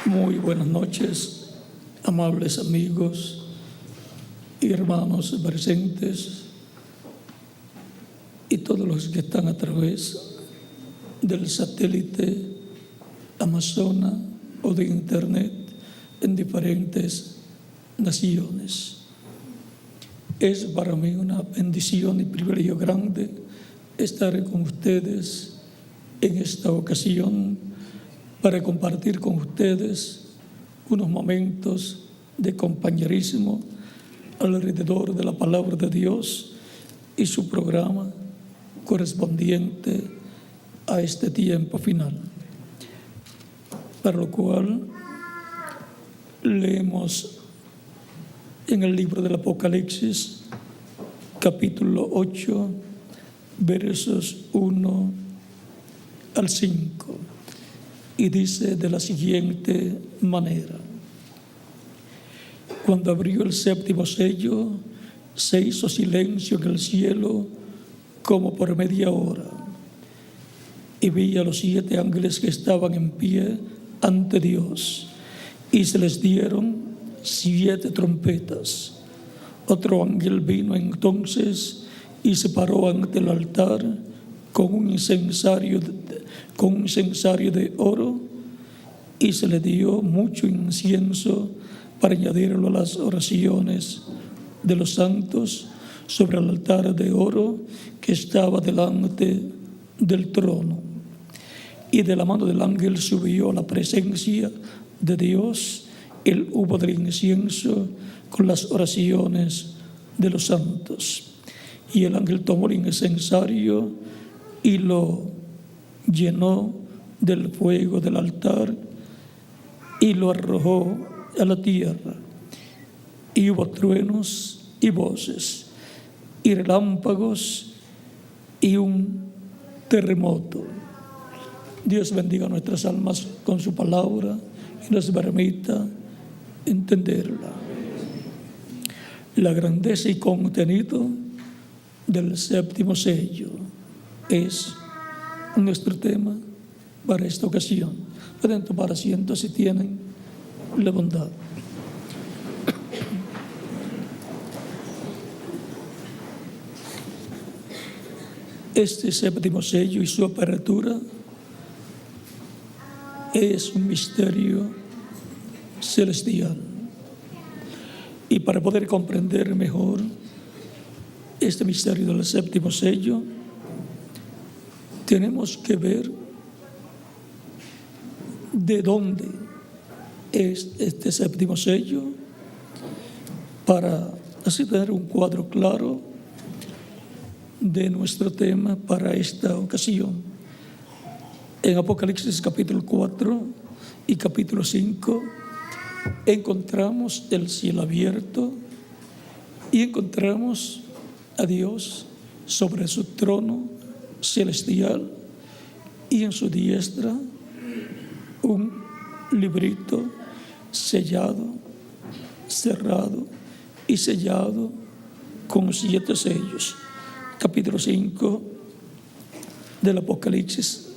Muy buenas noches, amables amigos y hermanos presentes y todos los que están a través del satélite Amazonas o de Internet en diferentes naciones. Es para mí una bendición y privilegio grande estar con ustedes en esta ocasión para compartir con ustedes unos momentos de compañerismo alrededor de la palabra de Dios y su programa correspondiente a este tiempo final. Para lo cual leemos en el libro del Apocalipsis, capítulo 8, versos 1 al 5. Y dice de la siguiente manera: cuando abrió el séptimo sello, se hizo silencio en el cielo como por media hora. Y vi a los 7 ángeles que estaban en pie ante Dios, y se les dieron 7 trompetas. Otro ángel vino entonces y se paró ante el altar con un incensario de oro, y se le dio mucho incienso para añadirlo a las oraciones de los santos sobre el altar de oro que estaba delante del trono. Y de la mano del ángel subió a la presencia de Dios el humo del incienso con las oraciones de los santos. Y el ángel tomó el incensario y lo llenó del fuego del altar y lo arrojó a la tierra. Y hubo truenos y voces y relámpagos y un terremoto. Dios bendiga nuestras almas con su palabra y nos permita entenderla. La grandeza y contenido del séptimo sello es nuestro tema para esta ocasión. Pueden tomar asiento si tienen la bondad. Este séptimo sello y su apertura es un misterio celestial. Y para poder comprender mejor este misterio del séptimo sello, tenemos que ver de dónde es este séptimo sello para así tener un cuadro claro de nuestro tema para esta ocasión. En Apocalipsis capítulo 4 y capítulo 5 encontramos el cielo abierto y encontramos a Dios sobre su trono celestial y en su diestra un librito sellado, cerrado y sellado con 7 sellos. Capítulo 5 del Apocalipsis,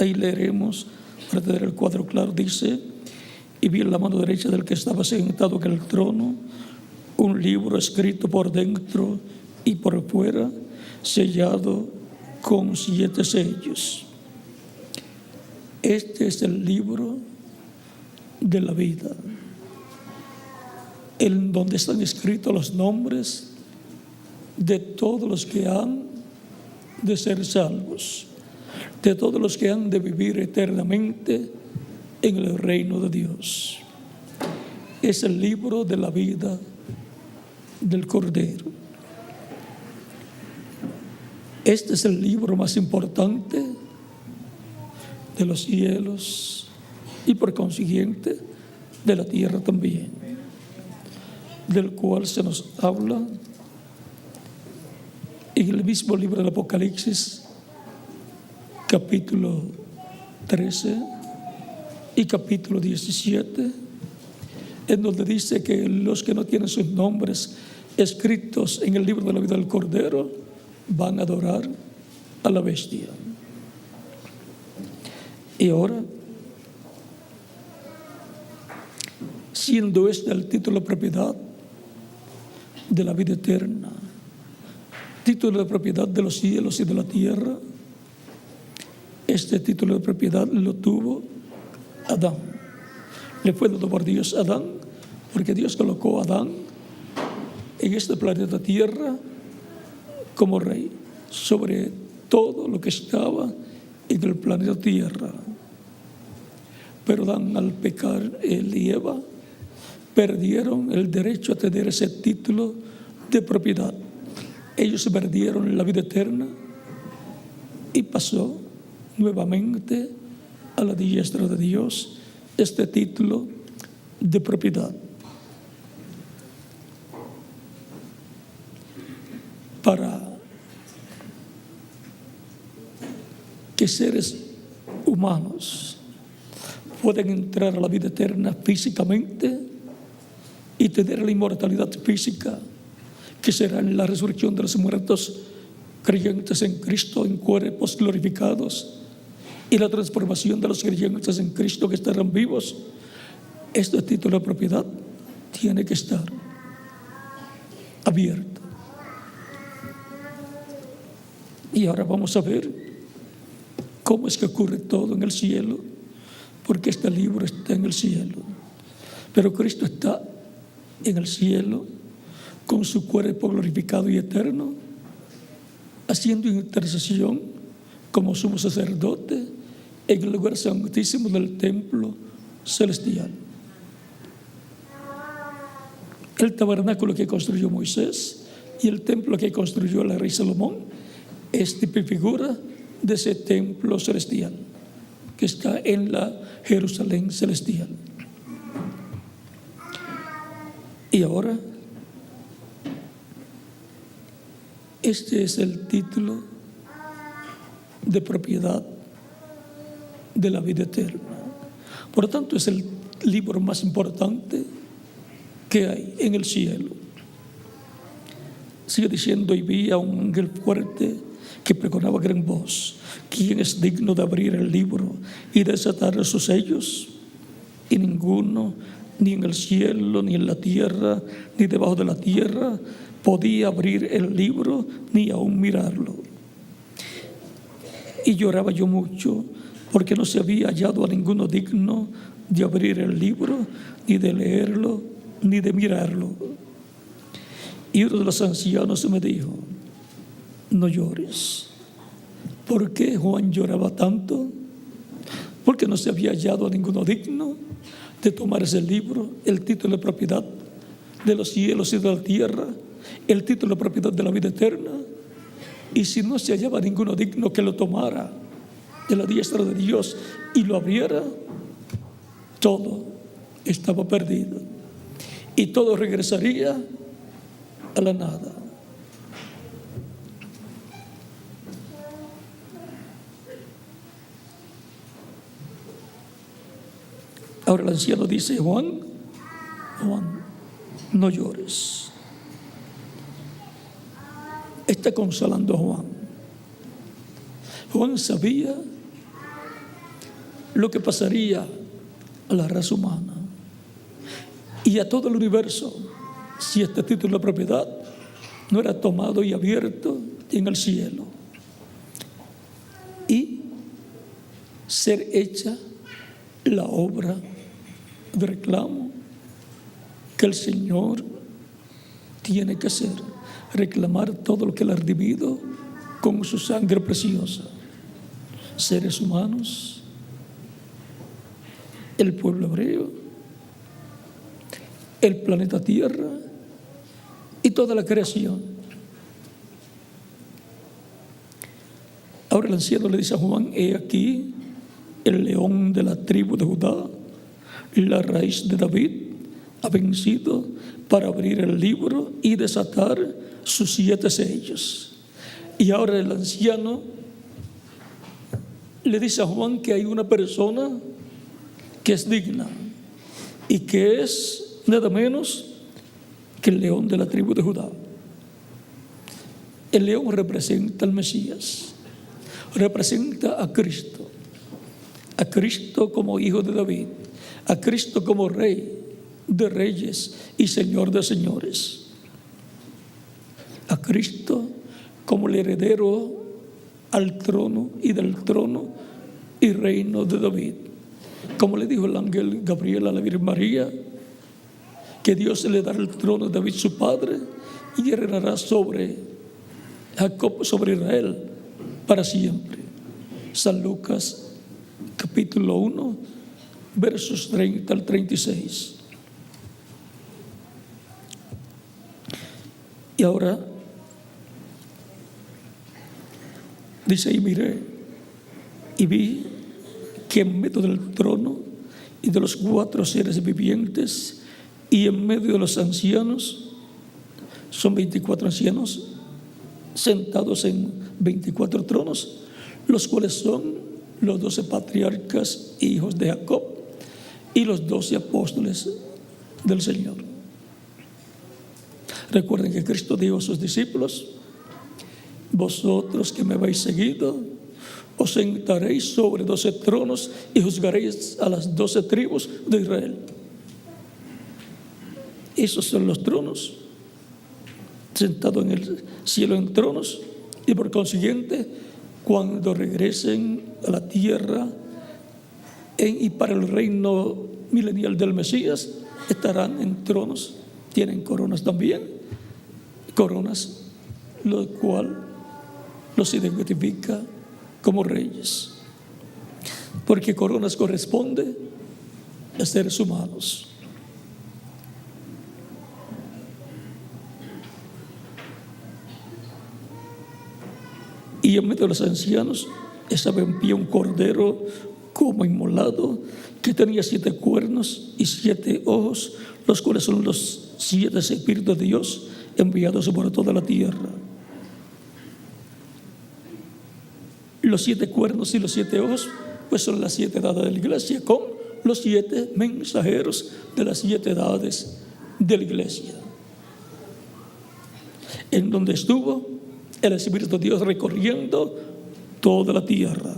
ahí leeremos para tener el cuadro claro. Dice: y vi en la mano derecha del que estaba sentado en el trono un libro escrito por dentro y por fuera, sellado con 7 sellos. Este es el libro de la vida, en donde están escritos los nombres de todos los que han de ser salvos, de todos los que han de vivir eternamente en el reino de Dios. Es el libro de la vida del Cordero. Este es el libro más importante de los cielos y por consiguiente de la tierra también, del cual se nos habla en el mismo libro del Apocalipsis, capítulo 13 y capítulo 17, en donde dice que los que no tienen sus nombres escritos en el libro de la vida del Cordero van a adorar a la bestia. Y ahora siendo este el título de propiedad de la vida eterna, título de propiedad de los cielos y de la tierra. Este título de propiedad lo tuvo Adán. Le fue dado por Dios a Adán, porque Dios colocó a Adán en este planeta Tierra como rey sobre todo lo que estaba en el planeta Tierra. Pero Adán, al pecar, él y Eva perdieron el derecho a tener ese título de propiedad. Ellos perdieron la vida eterna y pasó nuevamente a la diestra de Dios este título de propiedad. Para que seres humanos puedan entrar a la vida eterna físicamente y tener la inmortalidad física, que será en la resurrección de los muertos creyentes en Cristo en cuerpos glorificados, y la transformación de los creyentes en Cristo que estarán vivos, este título de propiedad tiene que estar abierto. Y ahora vamos a ver cómo es que ocurre todo en el cielo, porque este libro está en el cielo. Pero Cristo está en el cielo con su cuerpo glorificado y eterno, haciendo intercesión como sumo sacerdote en el lugar santísimo del templo celestial. El tabernáculo que construyó Moisés y el templo que construyó el rey Salomón es tipo y figura de ese templo celestial que está en la Jerusalén celestial. Y ahora, este es el título de propiedad de la vida eterna. Por lo tanto, es el libro más importante que hay en el cielo. Sigue diciendo: y vi a un ángel fuerte que pregonaba a gran voz: ¿quién es digno de abrir el libro y desatar sus sellos? Y ninguno, ni en el cielo, ni en la tierra, ni debajo de la tierra, podía abrir el libro, ni aún mirarlo. Y lloraba yo mucho, porque no se había hallado a ninguno digno de abrir el libro, ni de leerlo, ni de mirarlo. Y uno de los ancianos me dijo: no llores. ¿Por qué Juan lloraba tanto? Porque no se había hallado a ninguno digno de tomar ese libro, el título de propiedad de los cielos y de la tierra, el título de propiedad de la vida eterna. Y si no se hallaba ninguno digno que lo tomara de la diestra de Dios y lo abriera, todo estaba perdido y todo regresaría a la nada. Ahora el anciano dice: Juan, no llores. Está consolando a Juan. Juan sabía lo que pasaría a la raza humana y a todo el universo si este título de propiedad no era tomado y abierto en el cielo y ser hecha la obra de reclamo que el Señor tiene que hacer: reclamar todo lo que Él ha redimido con su sangre preciosa. Seres humanos, el pueblo hebreo, el planeta Tierra y toda la creación. Ahora el anciano le dice a Juan: he aquí el león de la tribu de Judá, la raíz de David, ha vencido para abrir el libro y desatar sus 7 sellos. Y ahora el anciano le dice a Juan que hay una persona que es digna y que es nada menos que el león de la tribu de Judá. El león representa al Mesías, representa a Cristo como hijo de David, a Cristo como rey de reyes y Señor de señores. A Cristo como el heredero al trono y del trono y reino de David. Como le dijo el ángel Gabriel a la Virgen María, que Dios le dará el trono de David su padre y reinará sobre Jacob, sobre Israel, para siempre. San Lucas capítulo 1, versos 30 al 36. Y ahora dice: y miré y vi que en medio del trono y de los 4 seres vivientes y en medio de los ancianos, son 24 ancianos sentados en 24 tronos, los cuales son los 12 patriarcas e hijos de Jacob y los 12 apóstoles del Señor. Recuerden que Cristo dijo a sus discípulos: vosotros que me habéis seguido, os sentaréis sobre 12 tronos y juzgaréis a las 12 tribus de Israel. Esos son los tronos, sentados en el cielo en tronos, y por consiguiente, cuando regresen a la tierra y para el reino milenial del Mesías, estarán en tronos. Tienen coronas también, coronas, lo cual los identifica como reyes, porque coronas corresponde a seres humanos. Y en medio de los ancianos estaba en pie un cordero como inmolado, que tenía 7 cuernos y 7 ojos, los cuales son los 7 espíritus de Dios enviados por toda la tierra. Los 7 cuernos y los 7 ojos, pues son las 7 edades de la iglesia, con los 7 mensajeros de las 7 edades de la iglesia, en donde estuvo el Espíritu de Dios recorriendo toda la tierra,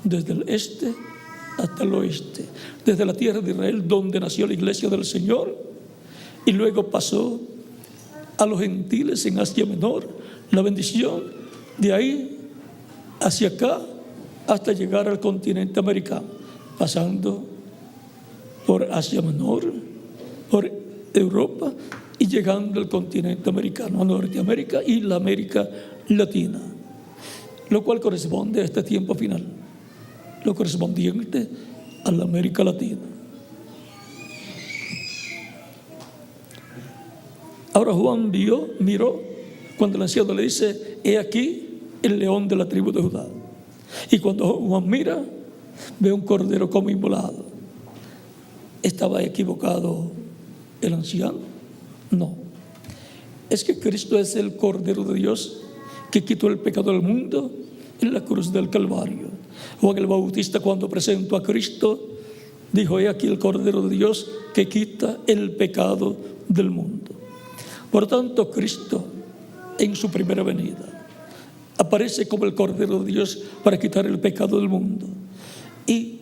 desde el este hasta el oeste, desde la tierra de Israel, donde nació la iglesia del Señor, y luego pasó a los gentiles en Asia Menor, la bendición, de ahí hacia acá hasta llegar al continente americano, pasando por Asia Menor, por Europa y llegando al continente americano, a Norteamérica y la América Latina, lo cual corresponde a este tiempo final, lo correspondiente a la América Latina. Ahora Juan miró cuando el anciano le dice: he aquí el león de la tribu de Judá. Y cuando Juan mira, ve un cordero como inmolado. ¿Estaba equivocado el anciano? No. Es que Cristo es el Cordero de Dios que quitó el pecado del mundo en la cruz del Calvario. Juan el Bautista, cuando presentó a Cristo, dijo: he aquí el Cordero de Dios que quita el pecado del mundo. Por tanto, Cristo en su primera venida aparece como el Cordero de Dios para quitar el pecado del mundo, y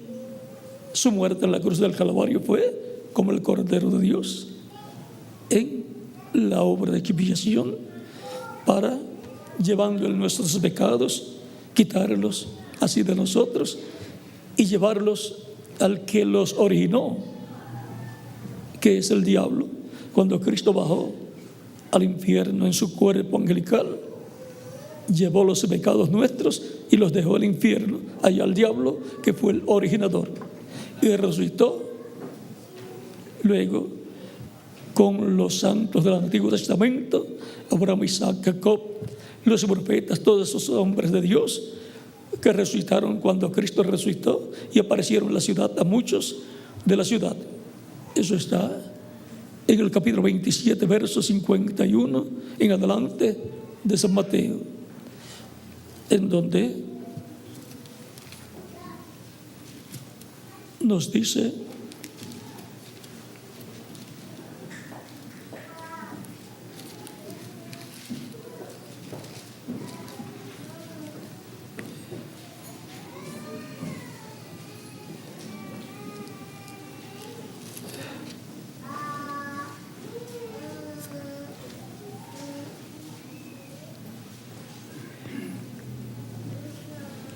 su muerte en la cruz del Calvario fue como el Cordero de Dios en la obra de expiación, para llevando nuestros pecados, quitarlos así de nosotros y llevarlos al que los originó, que es el diablo. Cuando Cristo bajó al infierno en su cuerpo angelical, llevó los pecados nuestros y los dejó al infierno, allá al diablo, que fue el originador, y resucitó luego con los santos del Antiguo Testamento, Abraham, Isaac, Jacob, los profetas, todos esos hombres de Dios que resucitaron cuando Cristo resucitó y aparecieron en la ciudad a muchos de la ciudad. Eso está en el capítulo 27, verso 51 en adelante de San Mateo, en donde nos dice: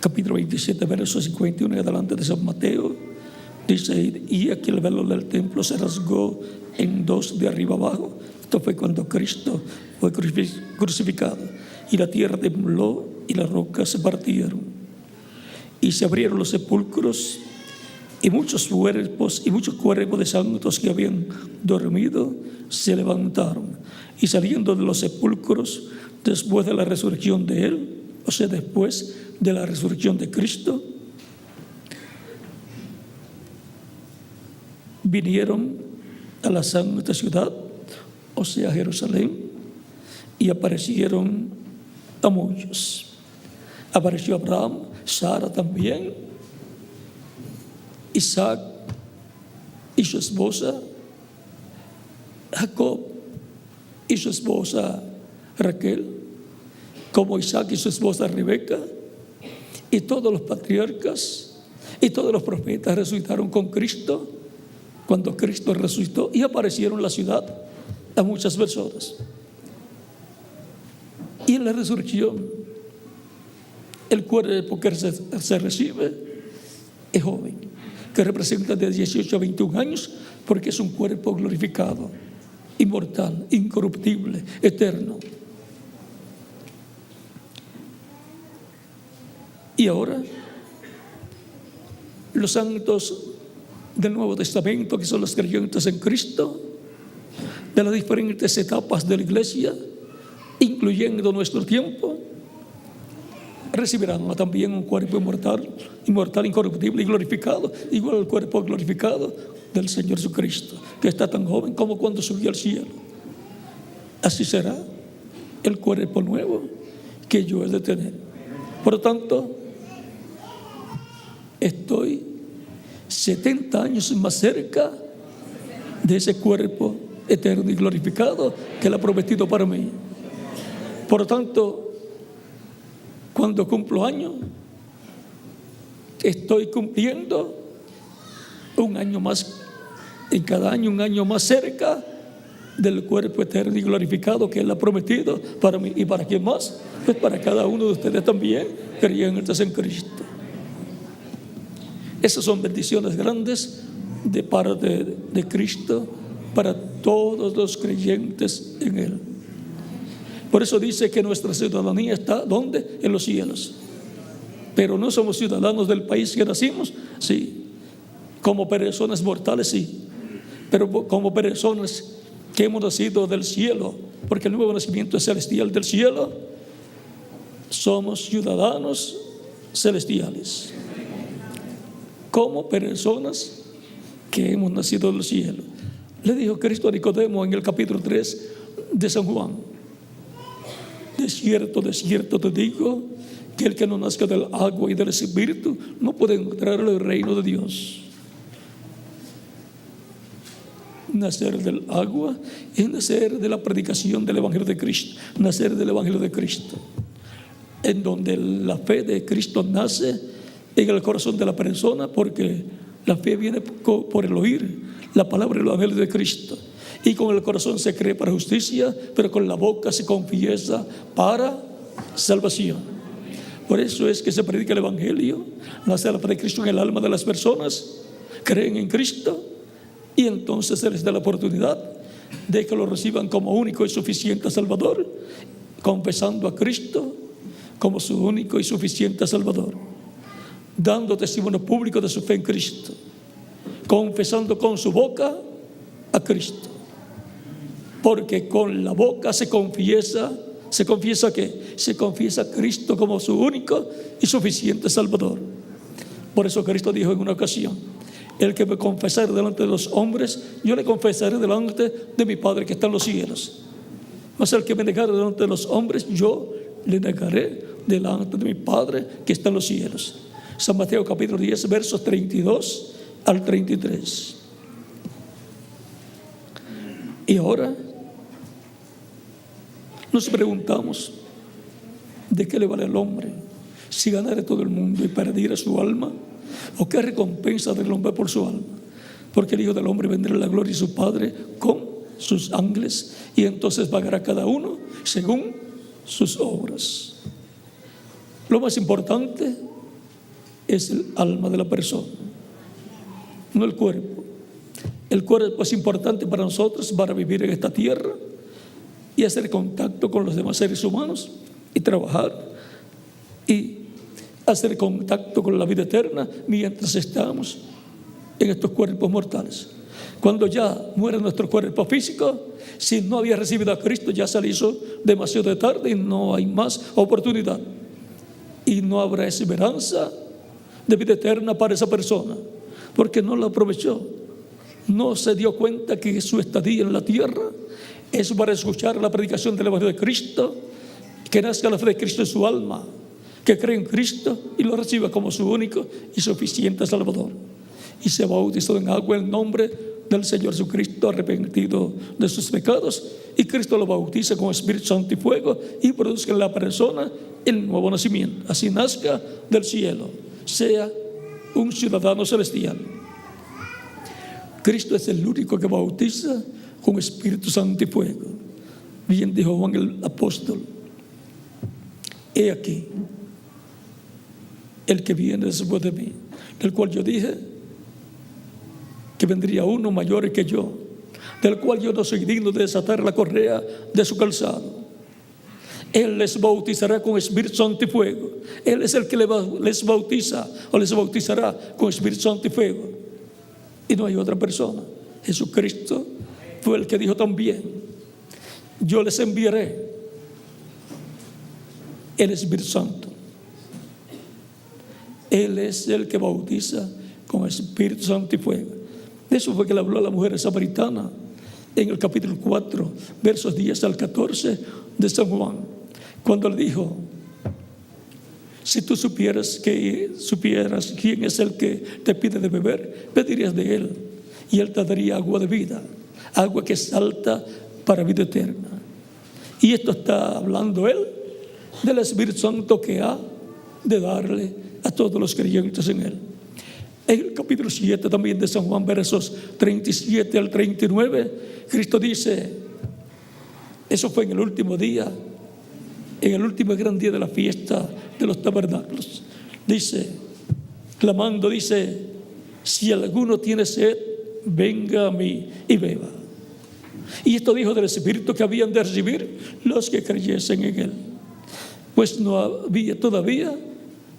capítulo 27, versos 51 en adelante de San Mateo, dice: y aquí el velo del templo se rasgó en dos de arriba abajo. Esto fue cuando Cristo fue crucificado. Y la tierra tembló y las rocas se partieron. Y se abrieron los sepulcros, y muchos cuerpos de santos que habían dormido se levantaron. Y saliendo de los sepulcros, después de la resurrección de Él, o sea, después de la resurrección de Cristo, vinieron a la santa ciudad, o sea, Jerusalén, y aparecieron a muchos. Apareció Abraham, Sara también, Isaac y su esposa, Jacob y su esposa Raquel, como Isaac y su esposa Rebeca, y todos los patriarcas y todos los profetas resucitaron con Cristo cuando Cristo resucitó, y aparecieron en la ciudad a muchas personas. Y en la resurrección, el cuerpo que se recibe es joven, que representa de 18 a 21 años, porque es un cuerpo glorificado, inmortal, incorruptible, eterno. Y ahora, los santos del Nuevo Testamento, que son los creyentes en Cristo, de las diferentes etapas de la iglesia, incluyendo nuestro tiempo, recibirán también un cuerpo inmortal, incorruptible y glorificado, igual al cuerpo glorificado del Señor Jesucristo, que está tan joven como cuando subió al cielo. Así será el cuerpo nuevo que yo he de tener. Por lo tanto, estoy 70 años más cerca de ese cuerpo eterno y glorificado que Él ha prometido para mí. Por lo tanto, cuando cumplo años, estoy cumpliendo un año más, en cada año un año más cerca del cuerpo eterno y glorificado que Él ha prometido para mí. ¿Y para quién más? Pues para cada uno de ustedes también, creyentes en Cristo. Esas son bendiciones grandes de parte de Cristo para todos los creyentes en Él. Por eso dice que nuestra ciudadanía está, ¿dónde? En los cielos. Pero no somos ciudadanos del país que nacimos, sí. Como personas mortales, sí. Pero como personas que hemos nacido del cielo, porque el nuevo nacimiento es celestial del cielo, somos ciudadanos celestiales. Como personas que hemos nacido del cielo. Le dijo Cristo a Nicodemo en el capítulo 3 de San Juan: de cierto te digo, que el que no nazca del agua y del Espíritu no puede entrar en el reino de Dios. Nacer del agua es nacer de la predicación del Evangelio de Cristo, nacer del Evangelio de Cristo, en donde la fe de Cristo nace en el corazón de la persona, porque la fe viene por el oír la palabra del Evangelio de Cristo. Y con el corazón se cree para justicia, pero con la boca se confiesa para salvación. Por eso es que se predica el Evangelio, nace la fe de Cristo en el alma de las personas, creen en Cristo, y entonces se les da la oportunidad de que lo reciban como único y suficiente Salvador, confesando a Cristo como su único y suficiente Salvador, dando testimonio público de su fe en Cristo, confesando con su boca a Cristo. Porque con la boca se confiesa ¿qué? Se confiesa a Cristo como su único y suficiente Salvador. Por eso Cristo dijo en una ocasión: el que me confesare delante de los hombres, yo le confesaré delante de mi Padre que está en los cielos. Mas el que me negare delante de los hombres, yo le negaré delante de mi Padre que está en los cielos. San Mateo capítulo 10, versos 32 al 33. Y ahora nos preguntamos: ¿de qué le vale al hombre si ganara todo el mundo y perdiera su alma? ¿O qué recompensa del hombre por su alma? Porque el Hijo del Hombre vendrá en la gloria de su Padre con sus ángeles, y entonces pagará cada uno según sus obras. Lo más importante es el alma de la persona, no el cuerpo. El cuerpo es importante para nosotros para vivir en esta tierra y hacer contacto con los demás seres humanos y trabajar y hacer contacto con la vida eterna mientras estamos en estos cuerpos mortales. Cuando ya muere nuestro cuerpo físico, si no había recibido a Cristo, ya se le hizo demasiado tarde y no hay más oportunidad. Y no habrá esperanza de vida eterna para esa persona, porque no la aprovechó. No se dio cuenta que su estadía en la tierra es para escuchar la predicación del Evangelio de Cristo, que nazca la fe de Cristo en su alma, que cree en Cristo y lo reciba como su único y suficiente Salvador. Y se bautizó en agua en nombre del Señor Jesucristo, arrepentido de sus pecados, y Cristo lo bautiza con Espíritu Santo y fuego y produce en la persona el nuevo nacimiento. Así nazca del cielo, sea un ciudadano celestial. Cristo es el único que bautiza con Espíritu Santo y fuego. Bien dijo Juan el apóstol: he aquí el que viene después de mí, del cual yo dije que vendría uno mayor que yo, del cual yo no soy digno de desatar la correa de su calzado. Él les bautizará con Espíritu Santo y fuego. Él es el que les bautiza o les bautizará con Espíritu Santo y fuego. Y no hay otra persona. Jesucristo fue el que dijo también: yo les enviaré el Espíritu Santo. Él es el que bautiza con Espíritu Santo y fuego. De eso fue que le habló a la mujer samaritana en el capítulo 4, versos 10 al 14 de San Juan, cuando le dijo: si tú supieras quién es el que te pide de beber, pedirías de él y él te daría agua de vida, agua que salta para vida eterna. Y esto está hablando él del Espíritu Santo que ha de darle a todos los creyentes en él. En el capítulo 7 también de San Juan, versos 37 al 39, Cristo dice, eso fue en el último día, en el último gran día de la fiesta de los tabernáculos, dice, clamando, dice: si alguno tiene sed, venga a mí y beba. Y esto dijo del Espíritu que habían de recibir los que creyesen en él, pues no había todavía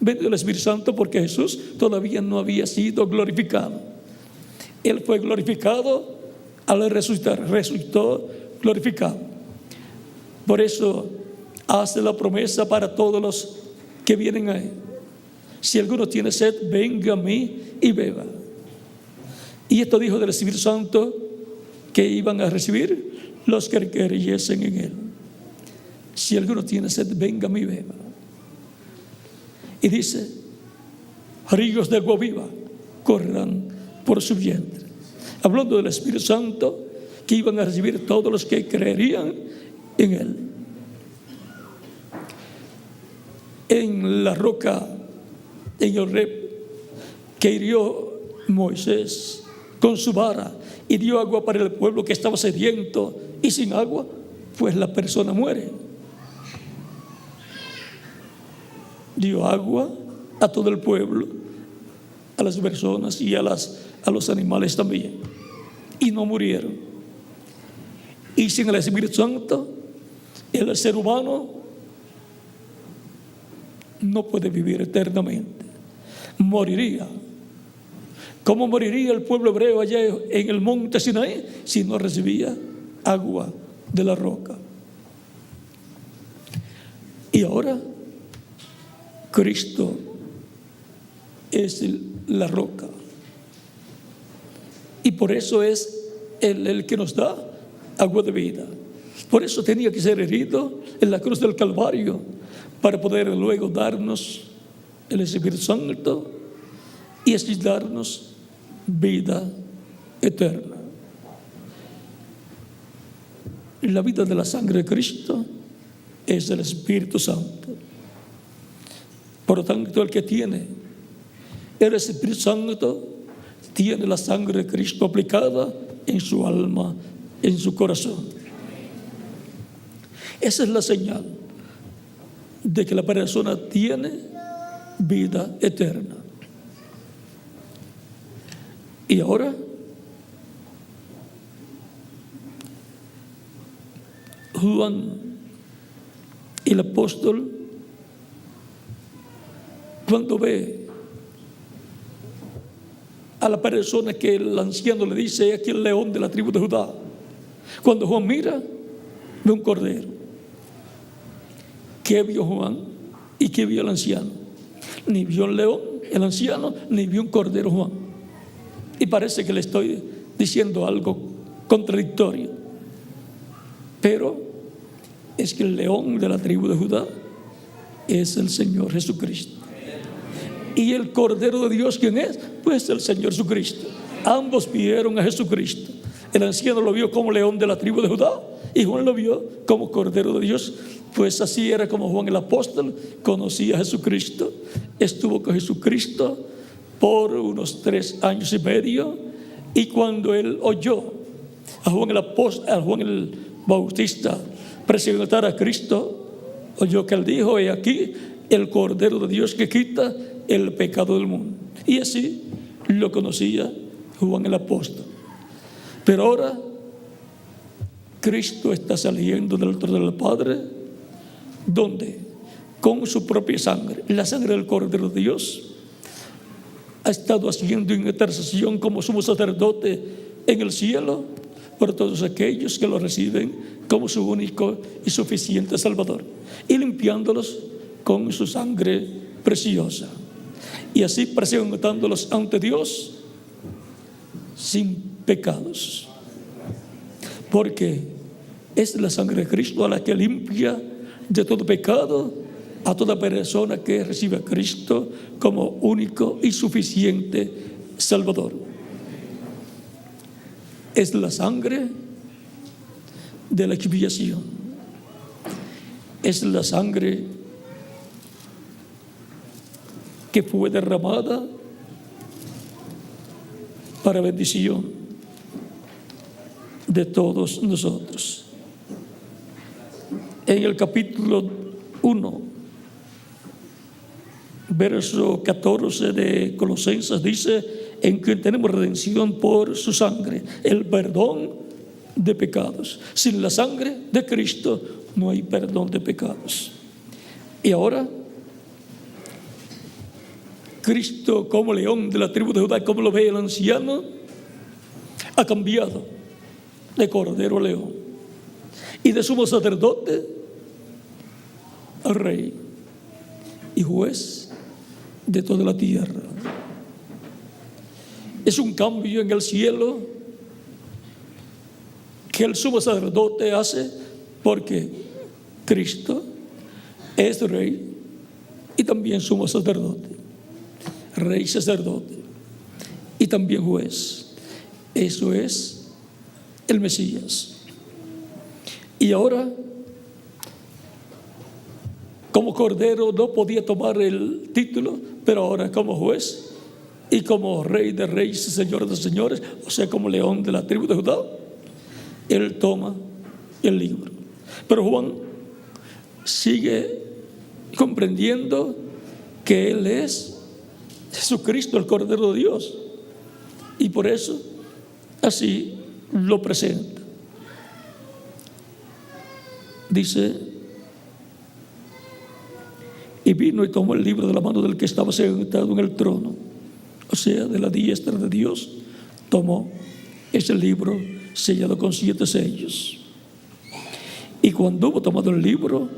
venido el Espíritu Santo, porque Jesús todavía no había sido glorificado. Él fue glorificado al resucitar, resucitó glorificado. Por eso hace la promesa para todos los que vienen a él: si alguno tiene sed, venga a mí y beba. Y esto dijo del Espíritu Santo que iban a recibir los que creyesen en él. Si alguno tiene sed, venga a mí y beba. Y dice: ríos de agua viva corran por su vientre. Hablando del Espíritu Santo que iban a recibir todos los que creerían en él. En la roca, en el Horeb, que hirió Moisés con su vara y dio agua para el pueblo que estaba sediento y sin agua, pues la persona muere. Dio agua a todo el pueblo, a las personas y a los animales también, y no murieron. Y sin el Espíritu Santo, el ser humano no puede vivir eternamente, moriría. ¿Cómo moriría el pueblo hebreo allá en el monte Sinaí si no recibía agua de la roca? Y ahora Cristo es la roca, y por eso es el que nos da agua de vida. Por eso tenía que ser herido en la cruz del Calvario, para poder luego darnos el Espíritu Santo y así darnos vida eterna. La vida de la sangre de Cristo es el Espíritu Santo. Por lo tanto, el que tiene el Espíritu Santo tiene la sangre de Cristo aplicada en su alma, en su corazón. Esa es la señal de que la persona tiene vida eterna. Y ahora Juan, el apóstol, cuando ve a la persona que el anciano le dice: aquí el león de la tribu de Judá, cuando Juan mira, ve un cordero. ¿Qué vio Juan y qué vio el anciano? Ni vio el león, el anciano, ni vio un cordero Juan. Y parece que le estoy diciendo algo contradictorio, pero es que el león de la tribu de Judá es el Señor Jesucristo. Y el Cordero de Dios, ¿quién es? Pues el Señor Jesucristo. Ambos vieron a Jesucristo. El anciano lo vio como león de la tribu de Judá y Juan lo vio como Cordero de Dios. Pues así era como Juan el apóstol conocía a Jesucristo. Estuvo con Jesucristo por unos 3 años y medio, y cuando él oyó a Juan el apóstol, a Juan el Bautista presentar a Cristo, oyó que él dijo: he aquí el Cordero de Dios que quita el pecado del mundo. Y así lo conocía Juan el apóstol. Pero ahora Cristo está saliendo del trono del Padre, donde con su propia sangre, la sangre del Cordero de Dios, ha estado haciendo intercesión como sumo sacerdote en el cielo por todos aquellos que lo reciben como su único y suficiente Salvador, y limpiándolos con su sangre preciosa, y así presentándolos ante Dios sin pecados, porque es la sangre de Cristo a la que limpia de todo pecado a toda persona que recibe a Cristo como único y suficiente Salvador. Es la sangre de la expiación, es la sangre que fue derramada para bendición de todos nosotros. En el capítulo 1, verso 14 de Colosenses dice: en que tenemos redención por su sangre, el perdón de pecados. Sin la sangre de Cristo no hay perdón de pecados. Y ahora Cristo, como león de la tribu de Judá, como lo ve el anciano, ha cambiado de cordero a león, y de sumo sacerdote a rey y juez de toda la tierra. Es un cambio en el cielo que el sumo sacerdote hace, porque Cristo es rey y también sumo sacerdote, rey sacerdote y también juez. Eso es el Mesías. Y ahora, como cordero no podía tomar el título, pero ahora como juez y como rey de reyes y señor de señores, o sea, como león de la tribu de Judá, él toma el libro. Pero Juan sigue comprendiendo que él es Jesucristo, el Cordero de Dios, y por eso así lo presenta. Dice: y vino y tomó el libro de la mano del que estaba sentado en el trono, o sea, de la diestra de Dios, tomó ese libro sellado con 7 sellos. Y cuando hubo tomado el libro,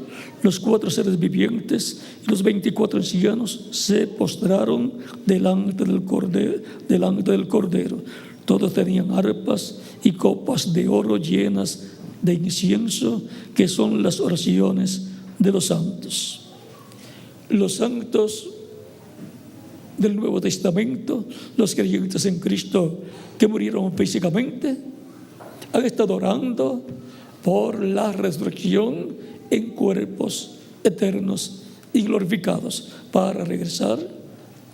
los 4 seres vivientes y los 24 ancianos se postraron delante del Cordero. Todos tenían arpas y copas de oro llenas de incienso, que son las oraciones de los santos. Los santos del Nuevo Testamento, los creyentes en Cristo que murieron físicamente, han estado orando por la resurrección en cuerpos eternos y glorificados para regresar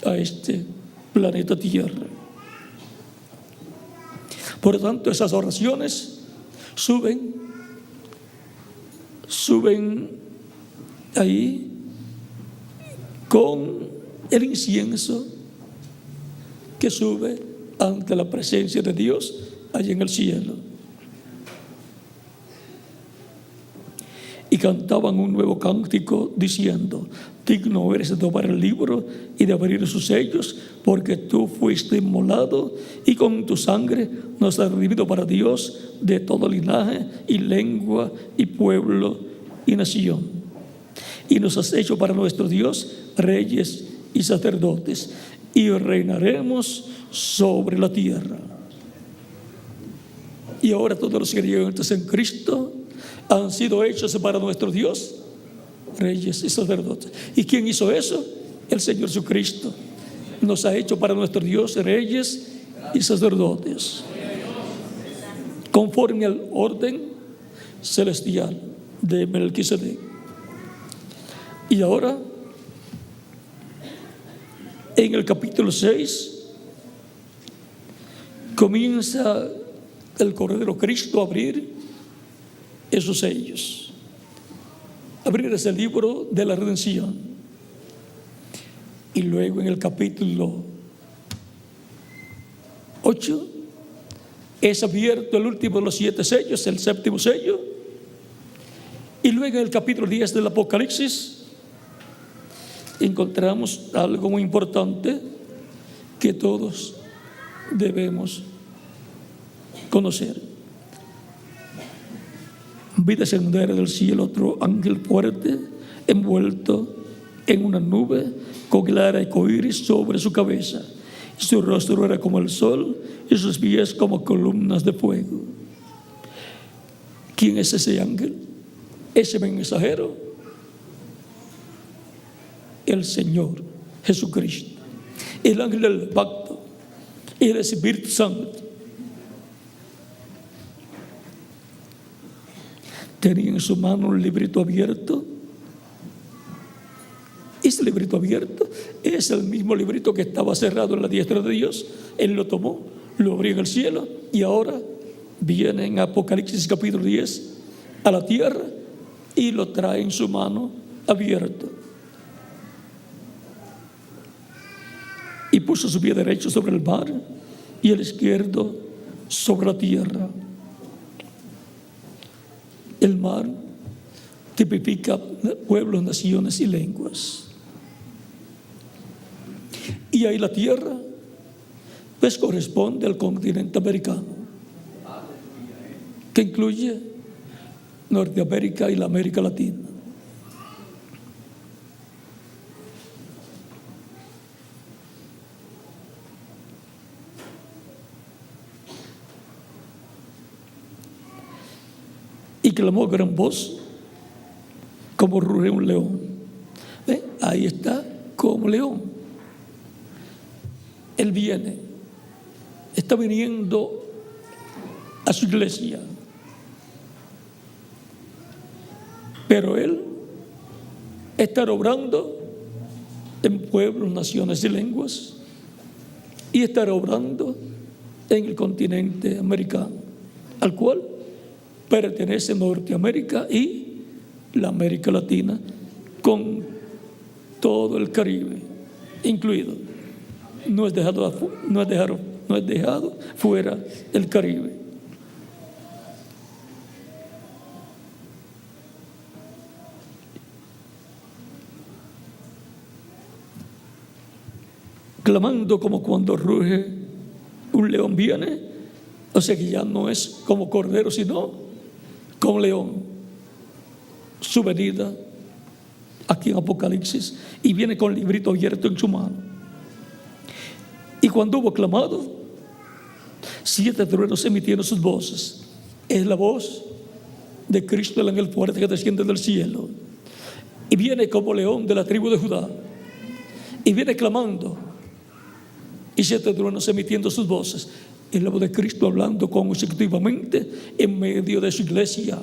a este planeta Tierra. Por tanto, esas oraciones suben ahí con el incienso que sube ante la presencia de Dios allá en el cielo. Y cantaban un nuevo cántico diciendo: digno eres de tomar el libro y de abrir sus sellos, porque tú fuiste inmolado y con tu sangre nos has redimido para Dios de todo linaje y lengua y pueblo y nación. Y nos has hecho para nuestro Dios reyes y sacerdotes, y reinaremos sobre la tierra. Y ahora todos los creyentes en Cristo han sido hechos para nuestro Dios reyes y sacerdotes. ¿Y quién hizo eso? El Señor Jesucristo. Nos ha hecho para nuestro Dios reyes y sacerdotes, conforme al orden celestial de Melquisedec. Y ahora, en el capítulo 6, comienza el Cordero Cristo a abrir esos sellos, abrir ese libro de la redención. Y luego en el capítulo 8 es abierto el último de los 7 sellos, el séptimo sello. Y luego en el capítulo 10 del Apocalipsis encontramos algo muy importante que todos debemos conocer. Vi descender del cielo otro ángel fuerte, envuelto en una nube con el arco iris sobre su cabeza. Y su rostro era como el sol y sus pies como columnas de fuego. ¿Quién es ese ángel? Ese mensajero. El Señor Jesucristo, el ángel del pacto, el Espíritu Santo. Tenía en su mano un librito abierto. Ese librito abierto es el mismo librito que estaba cerrado en la diestra de Dios. Él lo tomó, lo abrió en el cielo y ahora viene en Apocalipsis capítulo 10 a la tierra y lo trae en su mano abierto. Y puso su pie derecho sobre el mar y el izquierdo sobre la tierra. El mar tipifica pueblos, naciones y lenguas. Y ahí la tierra, pues corresponde al continente americano, que incluye Norteamérica y la América Latina. Y clamó a gran voz, como ruge un león. Ahí está, como león. Él viene, está viniendo a su iglesia. Pero Él está obrando en pueblos, naciones y lenguas, y está obrando en el continente americano, al cual pertenece Norteamérica y la América Latina, con todo el Caribe incluido. No es dejado fuera el Caribe. Clamando como cuando ruge un león viene, o sea que ya no es como cordero, sino como león. Su venida aquí en Apocalipsis, y viene con el librito abierto en su mano. Y cuando hubo clamado, 7 truenos emitieron sus voces. Es la voz de Cristo, el ángel fuerte que desciende del cielo, y viene como león de la tribu de Judá, y viene clamando, y 7 truenos emitiendo sus voces. Es la voz de Cristo hablando consecutivamente en medio de su iglesia,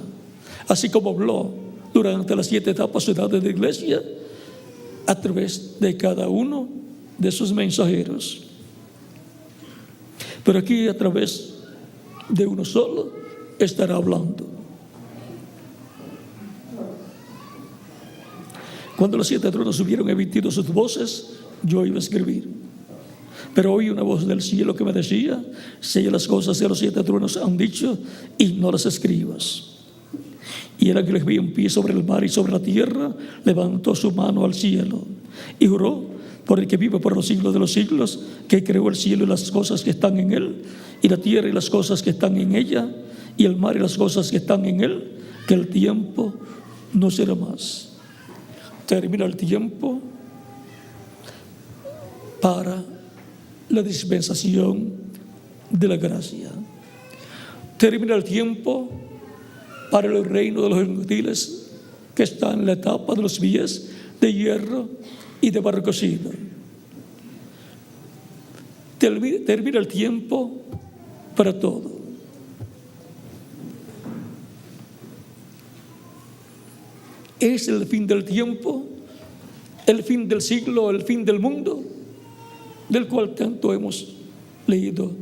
así como habló durante las 7 etapas de la iglesia a través de cada uno de sus mensajeros. Pero aquí a través de uno solo estará hablando. Cuando los 7 truenos hubieron emitido sus voces, yo iba a escribir. Pero oí una voz del cielo que me decía: sella las cosas que los 7 truenos han dicho y no las escribas. Y el ángel que vi en pie sobre el mar y sobre la tierra levantó su mano al cielo y juró por el que vive por los siglos de los siglos, que creó el cielo y las cosas que están en él, y la tierra y las cosas que están en ella, y el mar y las cosas que están en él, que el tiempo no será más. Termina el tiempo para la dispensación de la gracia. Termina el tiempo para el reino de los gentiles, que está en la etapa de los pies de hierro y de barro cocido. Termina el tiempo para todo. Es el fin del tiempo, el fin del siglo, el fin del mundo, del cual tanto hemos leído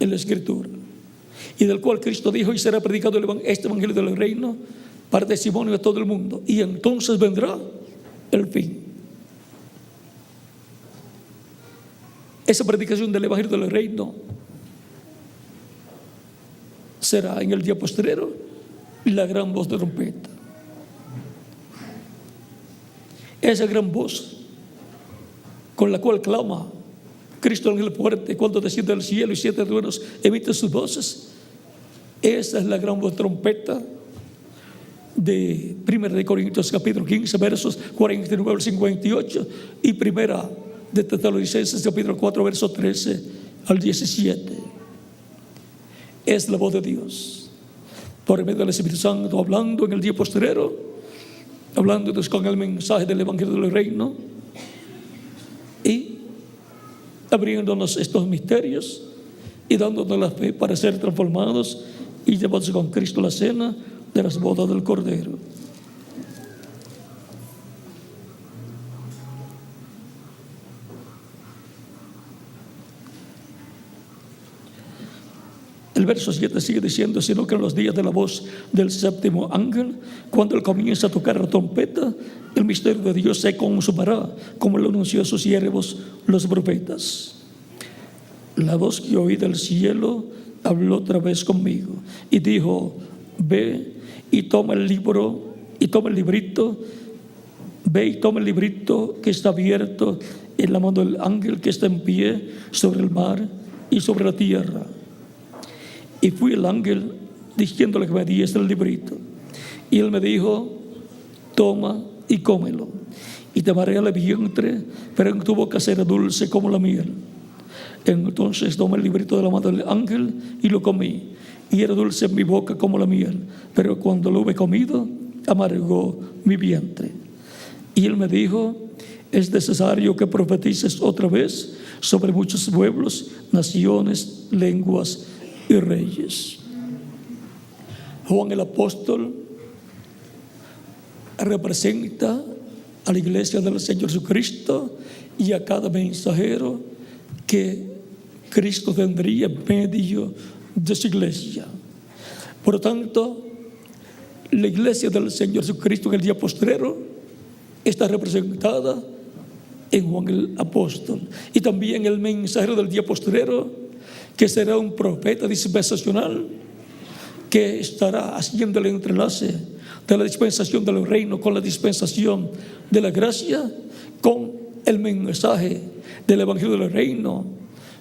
en la Escritura, y del cual Cristo dijo: y será predicado este evangelio del reino para testimonio de todo el mundo, y entonces vendrá el fin. Esa predicación del evangelio del reino será en el día postrero la gran voz de trompeta. Esa gran voz con la cual clama Cristo en el fuerte cuando desciende del cielo y 7 truenos emiten sus voces. Esa es la gran voz de trompeta de 1 Corintios capítulo 15 versos 49 al 58 y 1 de Tesalonicenses capítulo 4 versos 13 al 17. Es la voz de Dios por medio del Espíritu Santo hablando en el día postrero, hablándonos con el mensaje del evangelio del reino y abriéndonos estos misterios y dándonos la fe para ser transformados y llevados con Cristo a la cena de las bodas del Cordero. El verso 7 sigue diciendo: sino que en los días de la voz del 7º ángel, cuando él comienza a tocar la trompeta, el misterio de Dios se consumará, como lo anunció a sus siervos los profetas. La voz que oí del cielo habló otra vez conmigo y dijo: ve y toma el libro y toma el librito. Ve y toma el librito que está abierto en la mano del ángel que está en pie sobre el mar y sobre la tierra. Y fui el ángel diciéndole que me diese el librito. Y él me dijo: toma y cómelo, y te amaré al vientre, pero en tu boca será dulce como la miel. Entonces tomé el librito de la mano del ángel y lo comí, y era dulce en mi boca como la miel, pero cuando lo hube comido, amargó mi vientre. Y él me dijo: es necesario que profetices otra vez sobre muchos pueblos, naciones, lenguas y reyes. Juan el apóstol representa a la iglesia del Señor Jesucristo y a cada mensajero que Cristo tendría en medio de su iglesia. Por lo tanto, la iglesia del Señor Jesucristo en el día postrero está representada en Juan el apóstol, y también el mensajero del día postrero, que será un profeta dispensacional que estará haciendo el entrelace de la dispensación del reino con la dispensación de la gracia, con el mensaje del evangelio del reino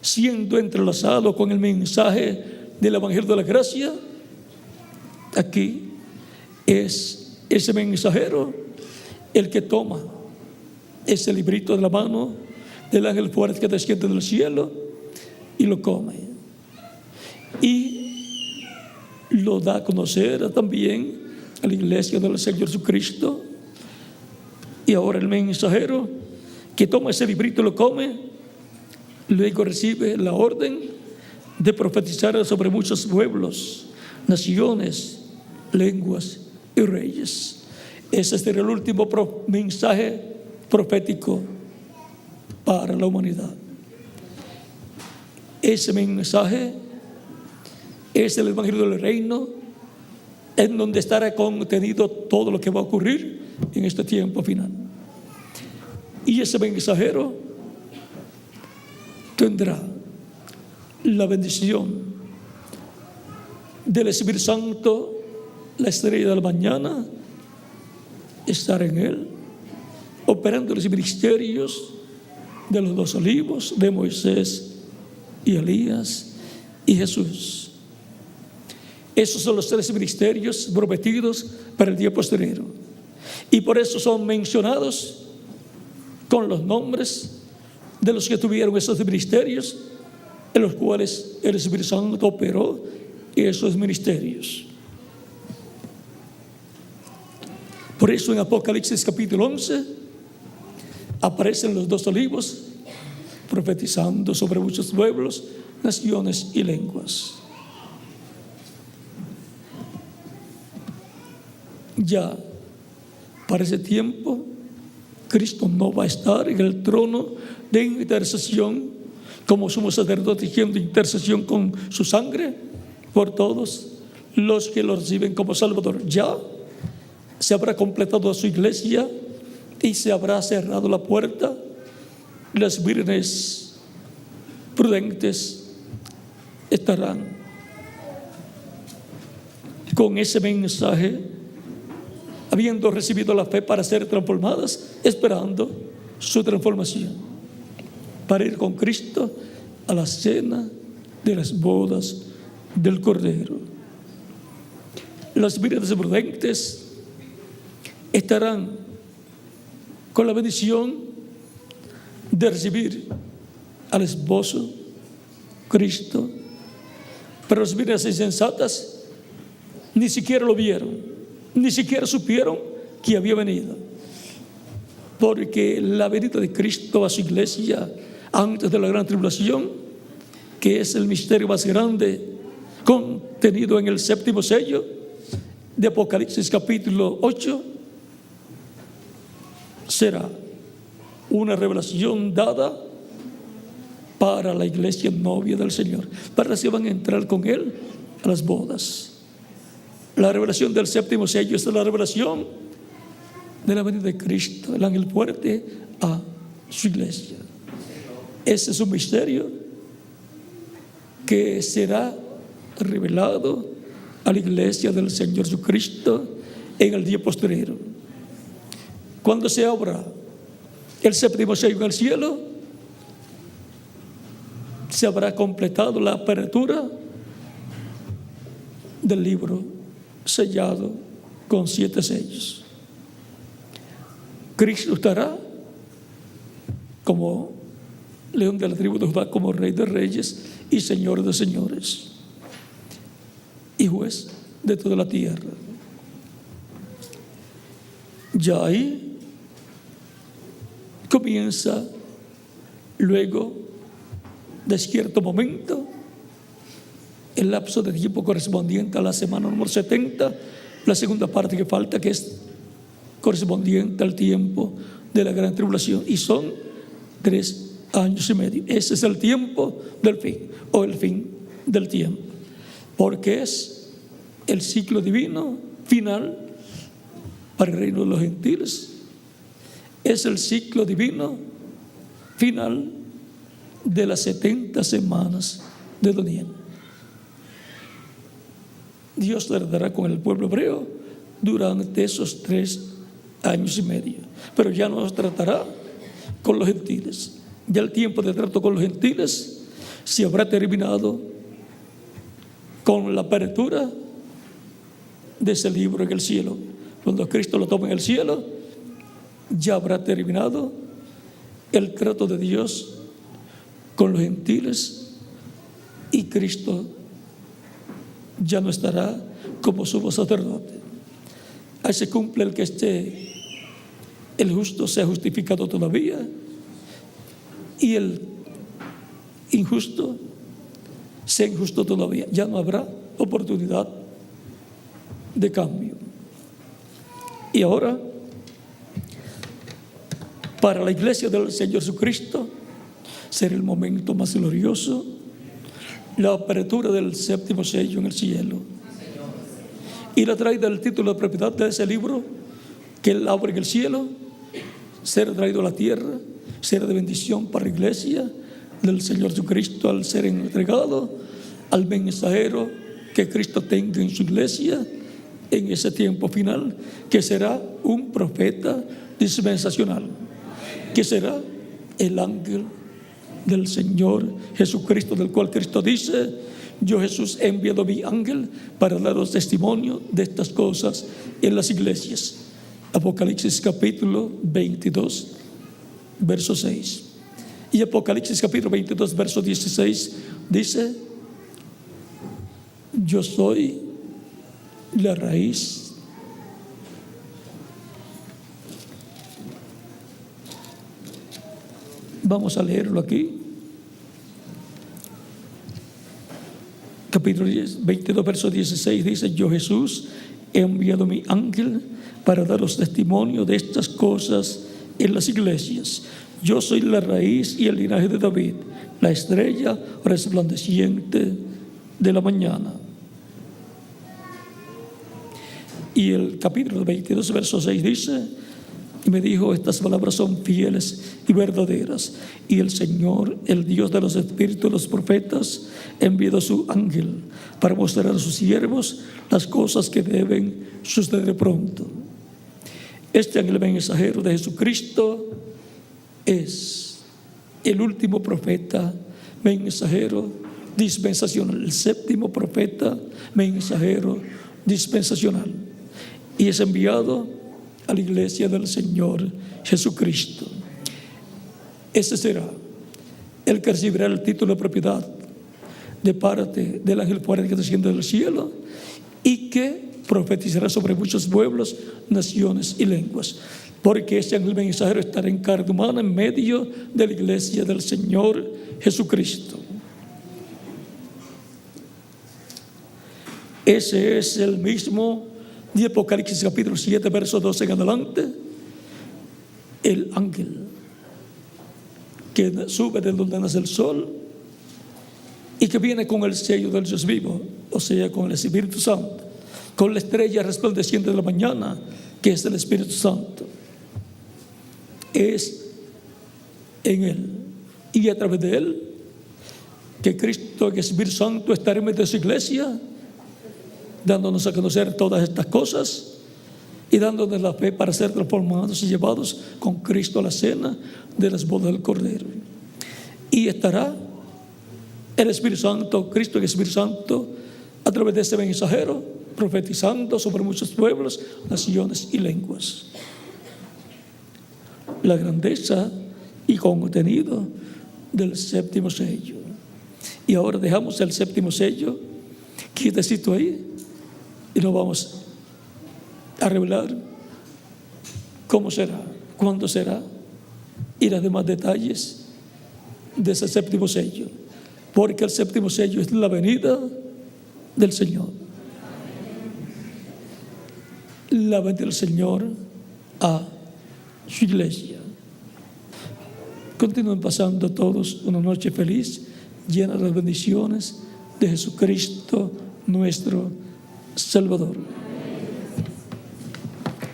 siendo entrelazado con el mensaje del evangelio de la gracia. Aquí es ese mensajero el que toma ese librito de la mano del ángel fuerte que desciende del cielo y lo come y lo da a conocer también a la iglesia del Señor Jesucristo. Y ahora el mensajero que toma ese librito y lo come, luego recibe la orden de profetizar sobre muchos pueblos, naciones, lenguas y reyes. Ese será el último mensaje profético para la humanidad. Ese mensaje es el evangelio del reino, en donde estará contenido todo lo que va a ocurrir en este tiempo final. Y ese mensajero tendrá la bendición del Espíritu Santo, la estrella de la mañana, estar en él, operando los ministerios de los 2 olivos, de Moisés y Elías y Jesús. Esos son los 3 ministerios prometidos para el día postrero. Y por eso son mencionados con los nombres de los que tuvieron esos ministerios, en los cuales el Espíritu Santo operó esos ministerios. Por eso en Apocalipsis capítulo 11 aparecen los 2 olivos profetizando sobre muchos pueblos, naciones y lenguas. Ya para ese tiempo Cristo no va a estar en el trono de intercesión como sumo sacerdote, haciendo intercesión con su sangre por todos los que lo reciben como Salvador. Ya se habrá completado su iglesia y se habrá cerrado la puerta. Las vírgenes prudentes estarán con ese mensaje, habiendo recibido la fe para ser transformadas, esperando su transformación, para ir con Cristo a la cena de las bodas del Cordero. Las vírgenes prudentes estarán con la bendición de recibir al esposo Cristo, pero las vírgenes insensatas ni siquiera lo vieron, ni siquiera supieron que había venido, porque la venida de Cristo a su iglesia antes de la gran tribulación, que es el misterio más grande contenido en el 7º sello de Apocalipsis capítulo 8, será una revelación dada para la iglesia novia del Señor, para los que van a entrar con Él a las bodas. La revelación del 7º sello es la revelación de la venida de Cristo, el ángel fuerte, a su iglesia. Ese es un misterio que será revelado a la iglesia del Señor Jesucristo en el día postrero. Cuando se abra el 7º sello en el cielo, se habrá completado la apertura del libro sellado con 7 sellos. Cristo estará como león de la tribu de Judá, como Rey de reyes y Señor de señores, y juez de toda la tierra. Ya ahí comienza, luego de cierto momento, el lapso de tiempo correspondiente a la semana número 70, la segunda parte que falta, que es correspondiente al tiempo de la gran tribulación, y son 3 años y medio. Ese es el tiempo del fin, o el fin del tiempo, porque es el ciclo divino final para el reino de los gentiles. Es el ciclo divino final de las 70 semanas de Daniel. Dios tratará con el pueblo hebreo durante esos 3 años y medio, pero ya no nos tratará con los gentiles. Ya el tiempo de trato con los gentiles se habrá terminado con la apertura de ese libro en el cielo. Cuando Cristo lo tome en el cielo, ya habrá terminado el trato de Dios con los gentiles, y Cristo ya no estará como sumo sacerdote. Ahí se cumple el que el justo sea justificado todavía, y el injusto sea injusto todavía. Ya no habrá oportunidad de cambio. Y ahora, para la iglesia del Señor Jesucristo, será el momento más glorioso, la apertura del 7º sello en el cielo, y la traída del título de propiedad de ese libro que Él abre en el cielo, será traído a la tierra, será de bendición para la iglesia del Señor Jesucristo al ser entregado al mensajero que Cristo tenga en su iglesia en ese tiempo final, que será un profeta dispensacional, que será el ángel del Señor Jesucristo, del cual Cristo dice: yo, Jesús, he enviado mi ángel para daros testimonio de estas cosas en las iglesias. Apocalipsis capítulo 22, verso 6. Y Apocalipsis capítulo 22, verso 16 dice: yo soy la raíz Vamos a leerlo aquí. Capítulo 22, verso 16 dice: yo, Jesús, he enviado mi ángel para daros testimonio de estas cosas en las iglesias. Yo soy la raíz y el linaje de David, la estrella resplandeciente de la mañana. Y el capítulo 22, verso 6 dice: y me dijo: estas palabras son fieles y verdaderas. Y el Señor, el Dios de los espíritus de los profetas, envió su ángel para mostrar a sus siervos las cosas que deben suceder pronto. Este ángel mensajero de Jesucristo es el último profeta mensajero dispensacional, el séptimo profeta mensajero dispensacional, y es enviado a la iglesia del Señor Jesucristo. Ese será el que recibirá el título de propiedad de parte del ángel fuerte que desciende del cielo y que profetizará sobre muchos pueblos, naciones y lenguas, porque ese ángel mensajero estará en carne humana en medio de la iglesia del Señor Jesucristo. Ese es el mismo de Apocalipsis capítulo 7, verso 12 en adelante, el ángel que sube de donde nace el sol y que viene con el sello del Dios vivo, o sea, con el Espíritu Santo, con la estrella resplandeciente de la mañana, que es el Espíritu Santo. Es en Él y a través de Él que Cristo, el Espíritu Santo, estará en medio de su iglesia, dándonos a conocer todas estas cosas y dándonos la fe para ser transformados y llevados con Cristo a la cena de las bodas del Cordero. Y estará el Espíritu Santo, Cristo, el Espíritu Santo, a través de ese mensajero, profetizando sobre muchos pueblos, naciones y lenguas. La grandeza y contenido del séptimo sello. Y ahora dejamos el séptimo sello quietecito ahí y lo vamos a revelar cómo será, cuándo será y los demás detalles de ese séptimo sello, porque el séptimo sello es la venida del Señor. La venida del Señor a su iglesia. Continúen pasando todos una noche feliz, llena de las bendiciones de Jesucristo, nuestro Salvador.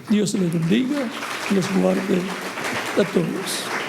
Dios les bendiga y los guarde a todos.